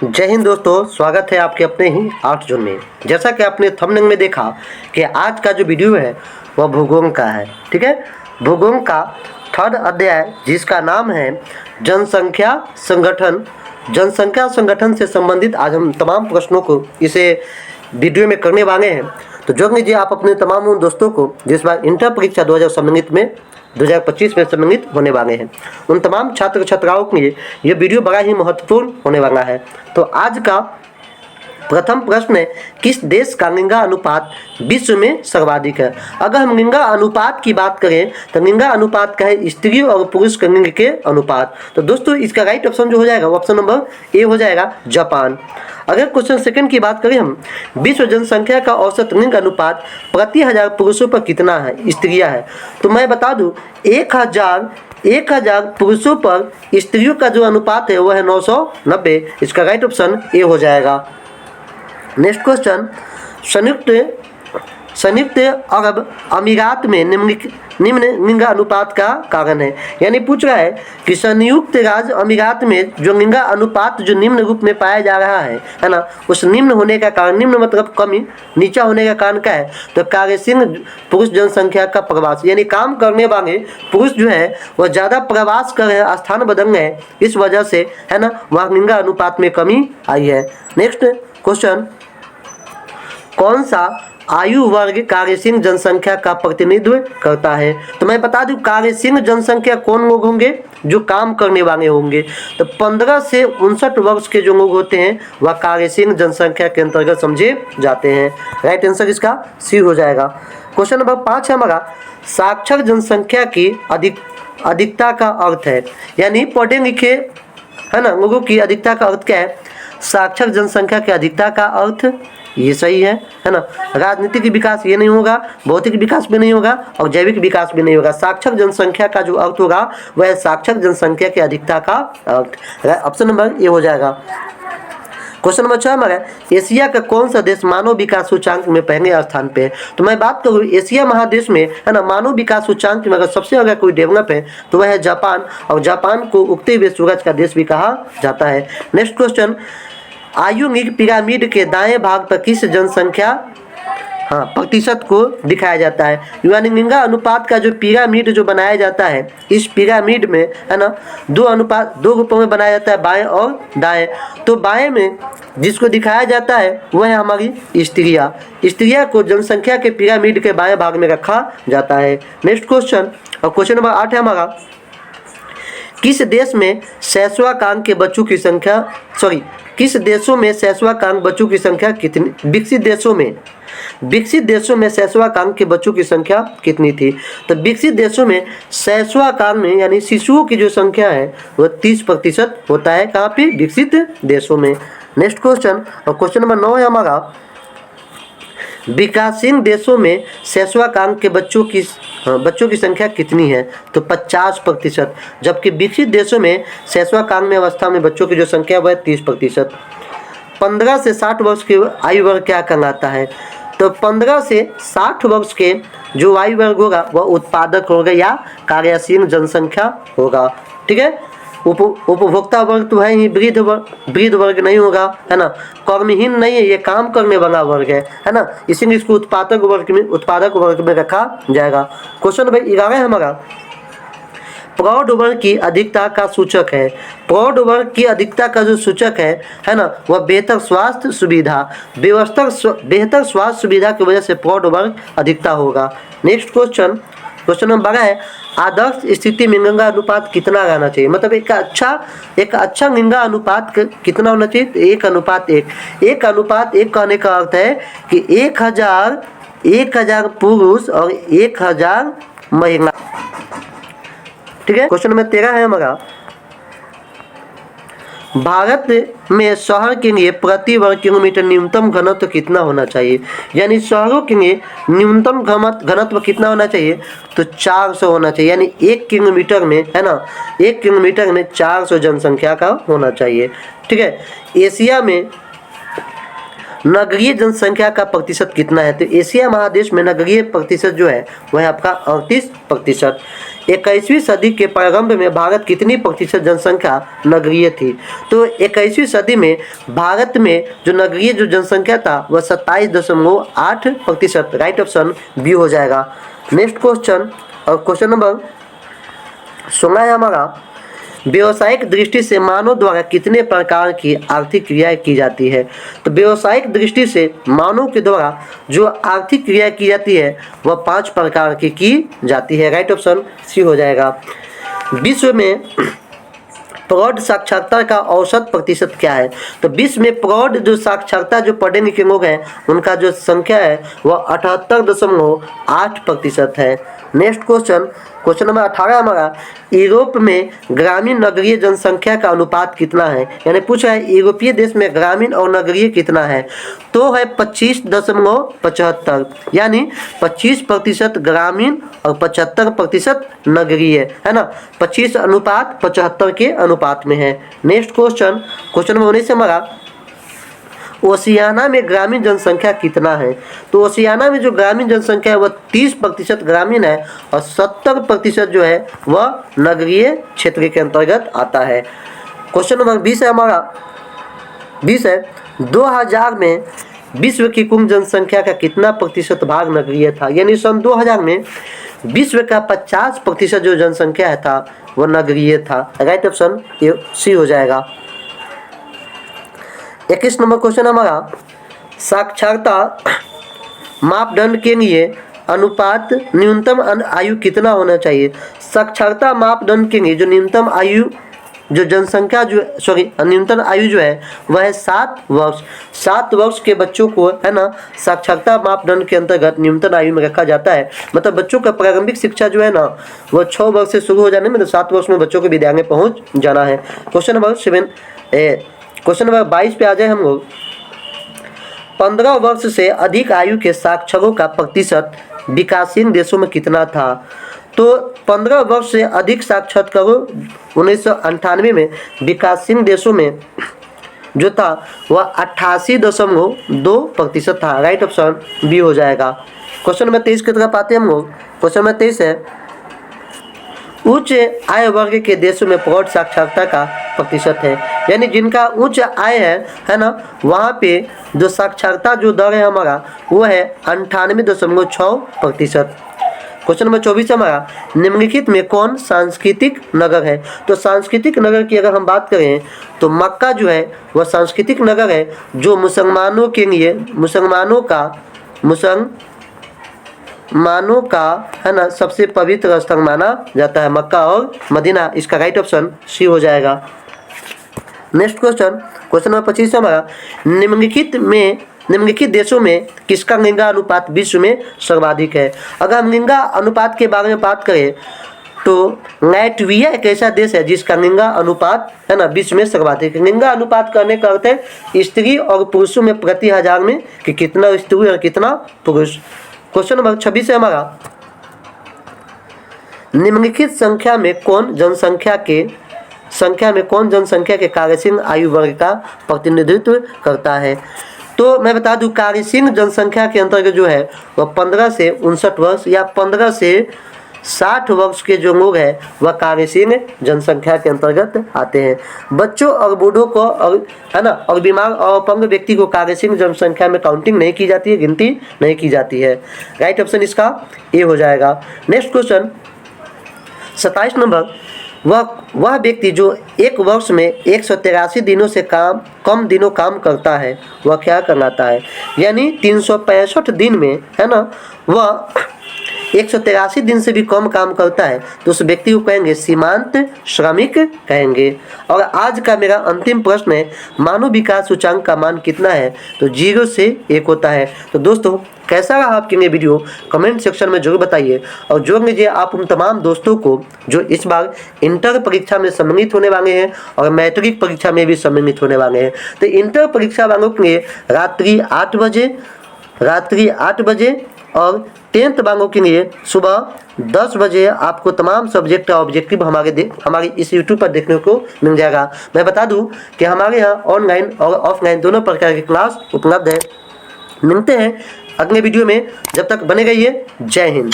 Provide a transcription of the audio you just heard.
जय हिंद दोस्तों, स्वागत है आपके अपने ही आर्ट जोन में। जैसा कि आपने थंबनेल में देखा कि आज का जो वीडियो है वह भूगोल का है। ठीक है, भूगोल का थर्ड अध्याय जिसका नाम है जनसंख्या संगठन। जनसंख्या संगठन से संबंधित आज हम तमाम प्रश्नों को इसे वीडियो में करने वाले हैं। तो जोड़ लीजिए आप अपने तमाम उन दोस्तों को जिस बार इंटर परीक्षा 2025 में सम्मिलित होने वाले हैं, उन तमाम छात्र छात्राओं के लिए यह वीडियो बड़ा ही महत्वपूर्ण होने वाला है। तो आज का प्रथम प्रश्न है, किस देश का लिंगा अनुपात विश्व में सर्वाधिक है? अगर हम लिंगा अनुपात की बात करें तो लिंगा अनुपात का है स्त्री और पुरुष के लिंग के अनुपात। तो दोस्तों इसका राइट ऑप्शन जो हो जाएगा वो ऑप्शन नंबर ए हो जाएगा, जापान। अगर क्वेश्चन सेकंड की बात करें हम, विश्व जनसंख्या का औसत लिंग अनुपात प्रति 1000 पुरुषों पर कितना है, स्त्रियां है? तो मैं बता दूं 1000 पुरुषों पर स्त्रियों का जो अनुपात है वह है 990। इसका राइट ऑप्शन ए हो जाएगा। नेक्स्ट क्वेश्चन, संयुक्त अरब अमीरात में निम्न लिंग अनुपात का कारण है। यानी पूछ रहा है कि संयुक्त राज्य अमीरात में जो लिंग अनुपात जो निम्न रूप में पाया जा रहा है ना, उस निम्न होने का कारण, निम्न मतलब कमी, नीचा होने का कारण क्या है? तो कार्यशील पुरुष जनसंख्या का प्रवास, यानी काम करने वाले पुरुष जो है वह ज़्यादा प्रवास कर रहे हैं, स्थान बदल रहे हैं, इस वजह से है ना वहाँ लिंग अनुपात में कमी आई है। नेक्स्ट क्वेश्चन, कौन सा आयु वर्ग कार्यशील जनसंख्या का प्रतिनिधित्व करता है? तो मैं बता दूं कार्यशील जनसंख्या कौन लोग होंगे? जो काम करने वाले होंगे। तो 15 से 59 वर्ष के जो लोग होते हैं वह कार्यशील जनसंख्या के अंतर्गत समझे जाते हैं। राइट आंसर इसका सी हो जाएगा। क्वेश्चन नंबर 5 है हमारा, साक्षर जनसंख्या की अधिकता का अर्थ है। यानी पढ़े लिखे है ना लोगों की अधिकता का अर्थ क्या है? साक्षर जनसंख्या की अधिकता का अर्थ ये सही है ना। राजनीतिक विकास ये नहीं होगा, भौतिक विकास भी नहीं होगा और जैविक विकास भी नहीं होगा। साक्षर जनसंख्या का जो अर्थ होगा वह साक्षर जनसंख्या की अधिकता का अर्थ। ऑप्शन नंबर ये हो जाएगा। क्वेश्चन नंबर 6 हमारा, एशिया का कौन सा देश मानव विकास सूचांक में पहले स्थान पे है? तो मैं बात करूँ एशिया महादेश में है ना मानव विकास सूचांक में अगर सबसे अगर कोई डेवलप है तो वह है जापान, और जापान को उगते हुए सूरज का देश भी कहा जाता है। नेक्स्ट क्वेश्चन, आयु लिंग पिरामिड के दाएं भाग पर किस जनसंख्या प्रतिशत को दिखाया जाता है? यानी लिंगा अनुपात का जो पिरामिड जो बनाया जाता है, इस पिरामिड में है ना दो रूपों में बनाया जाता है, बाएं और दाएं। तो बाएं में जिसको दिखाया जाता है वह है हमारी स्त्रियां को जनसंख्या के पिरामिड के बाएं भाग में रखा जाता है। नेक्स्ट क्वेश्चन, और क्वेश्चन नंबर 8 है हमारा, किस देशों में शैशवाकांक के बच्चों की संख्या कितनी? विकसित देशों में शैशवाकांक के बच्चों की संख्या कितनी थी? तो विकसित देशों में शैशवाकांक में यानी शिशुओं की जो संख्या है वह 30% होता है। कहाँ पे? विकसित देशों में। नेक्स्ट क्वेश्चन, और क्वेश्चन नंबर 9 है हमारा, विकासशील देशों में शैशवाकांक के बच्चों की संख्या कितनी है? तो 50%। जबकि विकसित देशों में शैशवाकांक में अवस्था में बच्चों की जो संख्या वह 30%। 15 से 60 वर्ष के आयु वर्ग क्या कहलाता है? तो 15 से 60 वर्ष के जो आयु वर्ग होगा वह उत्पादक होगा या कार्यशील जनसंख्या होगा। ठीक है, उपभोक्ता वर्ग तो है ही, वृद्ध वर्ग नहीं होगा, है ना। कर्महीन नहीं है, ये काम करने वाला वर्ग है ना। इसीलिए इसको उत्पादक वर्ग में रखा जाएगा। क्वेश्चन नंबर 11 है हमारा, प्रौढ़ वर्ग की अधिकता का सूचक है। प्रौढ़ वर्ग की अधिकता का जो सूचक है ना, वह बेहतर स्वास्थ्य सुविधा की वजह से प्रौढ़ वर्ग अधिकता होगा। नेक्स्ट क्वेश्चन नंबर 12 है, आदर्श स्थिति में लिंगा अनुपात कितना रहना चाहिए? मतलब एक अच्छा लिंगा अनुपात कितना होना चाहिए? 1:1। 1:1 कहने का अर्थ है कि 1000 पुरुष और 1000 महिला। ठीक है, क्वेश्चन नंबर 13 है हमारा, भारत में शहर के लिए प्रति वर्ग किलोमीटर न्यूनतम घनत्व कितना होना चाहिए? यानी शहरों के लिए न्यूनतम घनत्व कितना होना चाहिए? तो 400 होना चाहिए। यानी 1 किलोमीटर में है ना 1 किलोमीटर में 400 जनसंख्या का होना चाहिए। ठीक है, एशिया में नगरीय जनसंख्या का प्रतिशत कितना है? तो एशिया महादेश में नगरीय प्रतिशत जो है वह आपका 38%। 21वीं सदी के प्रारंभ में भारत कितनी प्रतिशत जनसंख्या नगरीय थी? तो 21वीं सदी में भारत में जो नगरीय जो जनसंख्या था वह 27.8%। राइट ऑप्शन बी हो जाएगा। नेक्स्ट क्वेश्चन, और क्वेश्चन नंबर 16 है हमारा, व्यावसायिक दृष्टि से मानव द्वारा कितने प्रकार की आर्थिक क्रियाएं की जाती है? तो व्यावसायिक दृष्टि से मानव के द्वारा जो आर्थिक क्रिया की जाती है वह 5 प्रकार की जाती है। राइट ऑप्शन सी हो जाएगा। विश्व में प्रौढ़ साक्षरता का औसत प्रतिशत क्या है? तो विश्व में प्रौढ़ जो साक्षरता जो पढ़े लिखे लोग हैं उनका जो संख्या है वह 78.8% है। नेक्स्ट क्वेश्चन, क्वेश्चन नंबर 18 हमारा, यूरोप में ग्रामीण नगरीय जनसंख्या का अनुपात कितना है? यानी पूछा है यूरोपीय देश में ग्रामीण और नगरीय कितना है? तो है 25.75, यानी 25% ग्रामीण और 75% नगरीय है ना। 25:75 के अनुपात में है। नेक्स्ट क्वेश्चन, क्वेश्चन नंबर 19 हमारा, ओशियाना में ग्रामीण जनसंख्या कितना है? तो ओशियाना में जो ग्रामीण जनसंख्या है वह 30% ग्रामीण है और 70% जो है वह नगरीय क्षेत्र के अंतर्गत आता है। क्वेश्चन नंबर 20 है हमारा, 20 है, 2000 में विश्व की कुल जनसंख्या का कितना प्रतिशत भाग नगरीय था? यानी सन 2000 में विश्व का 50% जो जनसंख्या था वह नगरीय था। राइट ऑप्शन सी हो जाएगा। 21 नंबर क्वेश्चन हमारा, साक्षरता मापदंड के लिए अनुपात न्यूनतम आयु कितना होना चाहिए? साक्षरता मापदंड के लिए जो न्यूनतम आयु जो जनसंख्या जो न्यूनतम आयु जो है वह है 7 वर्ष। 7 वर्ष के बच्चों को है ना साक्षरता मापदंड के अंतर्गत न्यूनतम आयु में रखा जाता है। मतलब बच्चों का प्रारंभिक शिक्षा जो है ना वह 6 वर्ष से शुरू हो जाने में, तो 7 वर्ष में बच्चों को विद्यालय पहुँच जाना है। क्वेश्चन नंबर 22 पे आ जाए हम लोग। 15 वर्ष से अधिक आयु के साक्षरों का प्रतिशत विकासशील देशों में कितना था? तो 15 वर्ष से अधिक साक्षरकरों 1998 में विकासशील देशों में जो था वह 88.2% था। राइट ऑप्शन बी हो जाएगा। क्वेश्चन नंबर 23 की तरफ आते हैं हम लोग। क्वेश्चन नंबर 23 है, उच्च आय वर्ग के देशों में प्रौढ़ साक्षरता का प्रतिशत है। यानी जिनका उच्च आय है ना, वहाँ पे जो साक्षरता जो दर है हमारा वो है 98.6%। क्वेश्चन नंबर 24 हमारा, निम्नलिखित में कौन सांस्कृतिक नगर है? तो सांस्कृतिक नगर की अगर हम बात करें तो मक्का जो है वह सांस्कृतिक नगर है जो मुसलमानों के लिए मुसलमानों का है ना सबसे पवित्र स्थल माना जाता है, मक्का और मदीना। इसका राइट ऑप्शन सी हो जाएगा। नेक्स्ट क्वेश्चन, क्वेश्चन नंबर 25 हमारा, निम्नलिखित देशों में किसका लिंगा अनुपात विश्व में सर्वाधिक है? अगर हम लिंगा अनुपात के बारे में बात करें तो लैटविया एक ऐसा देश है जिसका लिंगा अनुपात है ना विश्व में सर्वाधिक है। लिंगा अनुपात करने का अर्थ है स्त्री और पुरुषों में प्रति 1000 में कि कितना स्त्री और कितना पुरुष। क्वेश्चन नंबर 26 है हमारा, निम्नलिखित संख्या में कौन जनसंख्या के कार्यशील आयु वर्ग का प्रतिनिधित्व करता है? तो मैं बता दूं कार्यशील जनसंख्या के अंतर्गत जो है वह 15 से 59 वर्ष या 15 से 60 वर्ष के जो लोग हैं वह कार्यशील जनसंख्या के अंतर्गत आते हैं। बच्चों और बूढ़ों को और है ना और बीमार और अपंग व्यक्ति को कार्यशील जनसंख्या में काउंटिंग नहीं की जाती है, गिनती नहीं की जाती है। राइट ऑप्शन इसका ए हो जाएगा। नेक्स्ट क्वेश्चन 27 नंबर, वह व्यक्ति जो एक वर्ष में 183 दिनों से कम दिनों काम करता है वह क्या कहलाता है? यानी 365 दिन में है ना वह 183 दिन से भी कम काम करता है तो उस व्यक्ति को कहेंगे सीमांत श्रमिक कहेंगे। और आज का मेरा अंतिम प्रश्न है, मानव विकास सूचकांक का मान कितना है? तो 0 से 1 होता है। तो दोस्तों कैसा रहा आपके लिए वीडियो कमेंट सेक्शन में जरूर बताइए और जोड़ लीजिए आप उन तमाम दोस्तों को जो इस बार इंटर परीक्षा में सम्मिलित होने वाले हैं और मैट्रिक परीक्षा में भी सम्मिलित होने वाले हैं। तो इंटर परीक्षा वालों के लिए रात्रि 8 बजे और 10th वालों के लिए सुबह 10 बजे आपको तमाम सब्जेक्ट का ऑब्जेक्टिव हमारे इस YouTube पर देखने को मिल जाएगा। मैं बता दूं कि हमारे यहाँ ऑनलाइन और ऑफलाइन दोनों प्रकार की क्लास उपलब्ध है। मिलते हैं अगले वीडियो में, जब तक बने रहिए। जय हिंद।